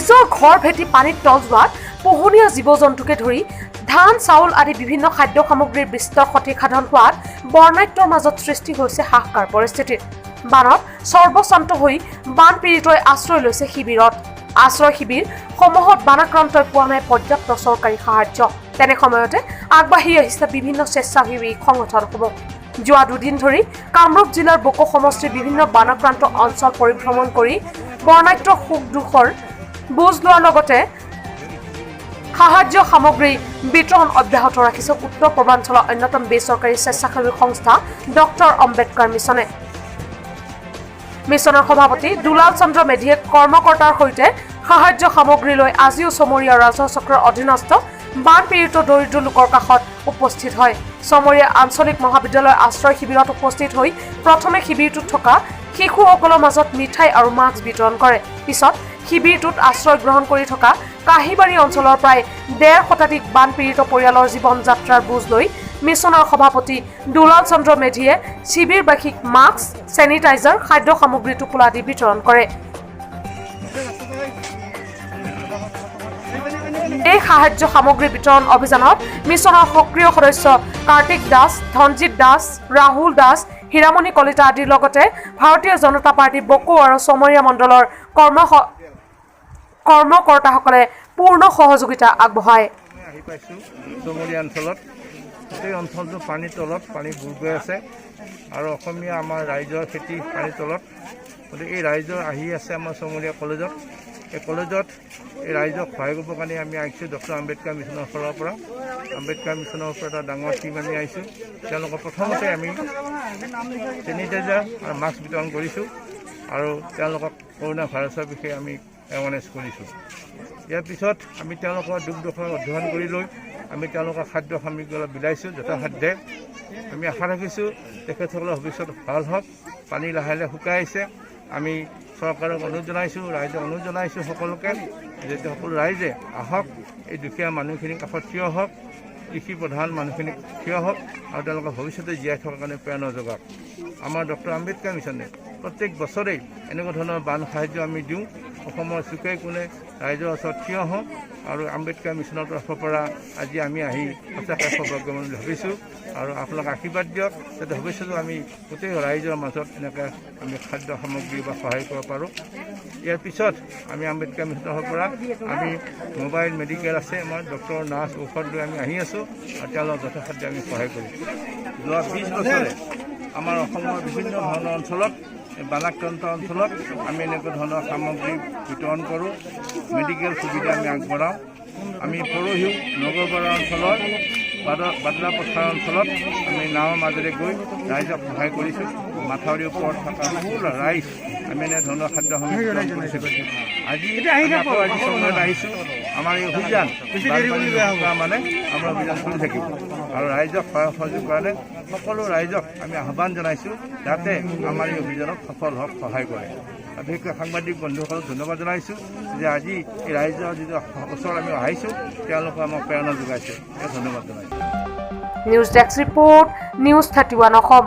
নিজৰ ঘৰ ভেটি পানীত তল যোৱাত পোহনীয়া জীৱ-জন্তুকে ধৰি ধান চাউল আদি বিভিন্ন খাদ্য সামগ্ৰীৰ বিস্তৰ ক্ষতি সাধন হোৱাত বৰ্ণাঢ্যৰ মাজত সৃষ্টি হৈছে হাহাকাৰ পৰিস্থিতিৰ। বানত সৰ্বশান্ত হৈ বান পীড়িতই আশ্ৰয় লৈছে শিবিৰত। আশ্ৰয় শিবিৰ সমূহত বানাক্ৰান্তই পোৱা নাই পৰ্যাপ্ত চৰকাৰী সাহায্য। তেনে সময়তে আগবাঢ়ি আহিছে বিভিন্ন স্বেচ্ছাসেৱী সংগঠনসমূহ। যোৱা দুদিন ধৰি কামৰূপ জিলাৰ বকো সমষ্টিৰ বিভিন্ন বানাক্ৰান্ত অঞ্চল পৰিভ্ৰমণ কৰি বৰ্ণাঢ্য সুখ দুখৰ বুজ লোৱাৰ লগতে সাহায্য সামগ্ৰী বিতৰণ অব্যাহত ৰাখিছে উত্তৰ পূৰ্বাঞ্চলৰ অন্যতম বেচৰকাৰী স্বেচ্ছাসেৱী সংস্থা ডক্টৰ আম্বেদকাৰ মিছনে। মিছনৰ সভাপতি দুলাল চন্দ্ৰ মেধিয়ে কৰ্মকৰ্তাৰ সৈতে সাহায্য সামগ্ৰী লৈ আজিও চমৰীয়া ৰাজহ চক্ৰৰ অধীনস্থ বান পীড়িত দৰিদ্ৰ লোকৰ কাষত উপস্থিত হয়। চমৰীয়া আঞ্চলিক মহাবিদ্যালয়ৰ আশ্ৰয় শিবিৰত উপস্থিত হৈ প্ৰথমে শিবিৰটোত থকা শিশুসকলৰ মাজত মিঠাই আৰু মাস্ক বিতৰণ কৰে। পিছত শিবিৰটোত আশ্ৰয় গ্ৰহণ কৰি থকা কাহিবাৰী অঞ্চলৰ প্ৰায় ১.৫ শতাধিক বান পীড়িত পৰিয়ালৰ জীৱন যাত্ৰাৰ বুজ লৈ মিছনৰ সভাপতি দুলাল চন্দ্ৰ মেধিয়ে শিবিৰবাসীক মাস্ক, চেনিটাইজাৰ, খাদ্য সামগ্ৰী টোপোলা আদি বিতৰণ কৰে। এই সাহায্য সামগ্ৰী বিতৰণ অভিযানত মিছনৰ সক্ৰিয় সদস্য কাৰ্তিক দাস, ধনজিৎ দাস, ৰাহুল দাস, হীৰামণি কলিতা আদিৰ লগতে ভাৰতীয় জনতা পাৰ্টি বকো আৰু চমৰীয়া মণ্ডলৰ কৰ্মকৰ্তাসকলে পূৰ্ণ সহযোগিতা আগবঢ়ায়। চমৰীয়া অঞ্চলত গোটেই অঞ্চলটো পানীৰ তলত পানী বুৰ গৈ আছে আৰু অসমীয়া আমাৰ ৰাইজৰ খেতি পানীৰ তলত। গতিকে এই ৰাইজৰ আহি আছে আমাৰ চমৰীয়া কলেজত। এই কলেজত এই ৰাইজক সহায় কৰিবৰ কাৰণে আমি আহিছোঁ ডক্টৰ আম্বেদকাৰ মিছনৰ ফালৰ পৰা। আম্বেদকাৰ মিছনৰ পৰা এটা ডাঙৰ টীম আমি আহিছোঁ। তেওঁলোকক প্ৰথমতে আমি চেনিটাইজাৰ আৰু মাস্ক বিতৰণ কৰিছোঁ আৰু তেওঁলোকক কৰোণা ভাইৰাছৰ বিষয়ে আমি এৱাৰনেছ কৰিছোঁ। ইয়াৰ পিছত আমি তেওঁলোকৰ দুখ দুখৰ অধ্যয়ন কৰি লৈ আমি তেওঁলোকৰ খাদ্য সামগ্ৰী অলপ বিলাইছোঁ যথাসাধ্যে। আমি আশা ৰাখিছোঁ তেখেতসকলৰ ভৱিষ্যত ভাল হওক। পানী লাহে লাহে শুকাই আহিছে। আমি চৰকাৰক অনুৰোধ জনাইছোঁ, ৰাইজক অনুৰোধ জনাইছোঁ সকলোকে যে সকলো ৰাইজে আহক, এই দুখীয়া মানুহখিনিৰ কাষত থিয় হওক, কৃষি প্ৰধান মানুহখিনিক থিয় হওক আৰু তেওঁলোকৰ ভৱিষ্যতে জীয়াই থকাৰ কাৰণে প্ৰেৰণা যোগাওক। আমাৰ ডক্টৰ আম্বেদকাৰ মিছনে প্ৰত্যেক বছৰেই এনেকুৱা ধৰণৰ বান সাহায্য আমি দিওঁ। অসমৰ চুকে কোণে ৰাইজৰ ওচৰত থিয় হওঁ আৰু আম্বেদকাৰ মিছনৰ তৰফৰ পৰা আজি আমি আহি সঁচাকৈ সৌভাগ্যৱান বুলি ভাবিছোঁ আৰু আপোনালোকে আশীৰ্বাদ দিয়ক যাতে ভৱিষ্যতেও আমি গোটেই ৰাইজৰ মাজত এনেকৈ আমি খাদ্য সামগ্ৰী বা সহায় কৰিব পাৰোঁ। ইয়াৰ পিছত আমি আম্বেদকাৰ মিছনৰ পৰা আমি মোবাইল মেডিকেল আছে আমাৰ ডক্টৰ নাৰ্ছ ঔষধ লৈ আমি আহি আছোঁ আৰু তেওঁলোকক যথাসাধ্য আমি সহায় কৰিছোঁ। যোৱা ২০ বছৰে আমাৰ অসমৰ বিভিন্ন ধৰণৰ অঞ্চলত বানাক্ৰান্ত অঞ্চলত আমি এনেকুৱা ধৰণৰ সামগ্ৰী বিতৰণ কৰোঁ, মেডিকেল সুবিধা আমি আগবঢ়াওঁ। আমি পৰহিও নগৰপাৰা অঞ্চলৰ বাদলা পথাৰ অঞ্চলত আমি নাৱৰ মাজেৰে গৈ ৰাইজক সহায় কৰিছোঁ। মাথাউৰিৰ ওপৰত থকা সকলো ৰাইজ আমি এনেধৰণৰ খাদ্য সামগ্ৰী কৰিছোঁ। আজি সময়ত আহিছোঁ। আমাৰ এই অভিযান মানে আমাৰ অভিযান চলি থাকিব আৰু ৰাইজক সহযোগ কাৰণে সকলো ৰাইজক আমি আহ্বান জনাইছোঁ যাতে আমাৰ এই অভিযানত সফল হওক, সহায় কৰে। বিশেষকৈ সাংবাদিক বন্ধুসকলক ধন্যবাদ জনাইছোঁ যে আজি এই ৰাইজৰ যিটো ওচৰত আমি আহিছোঁ তেওঁলোকে আমাক প্ৰেৰণা যোগাইছে। ধন্যবাদ জনাইছোঁ। News desk report, news 31 Assam.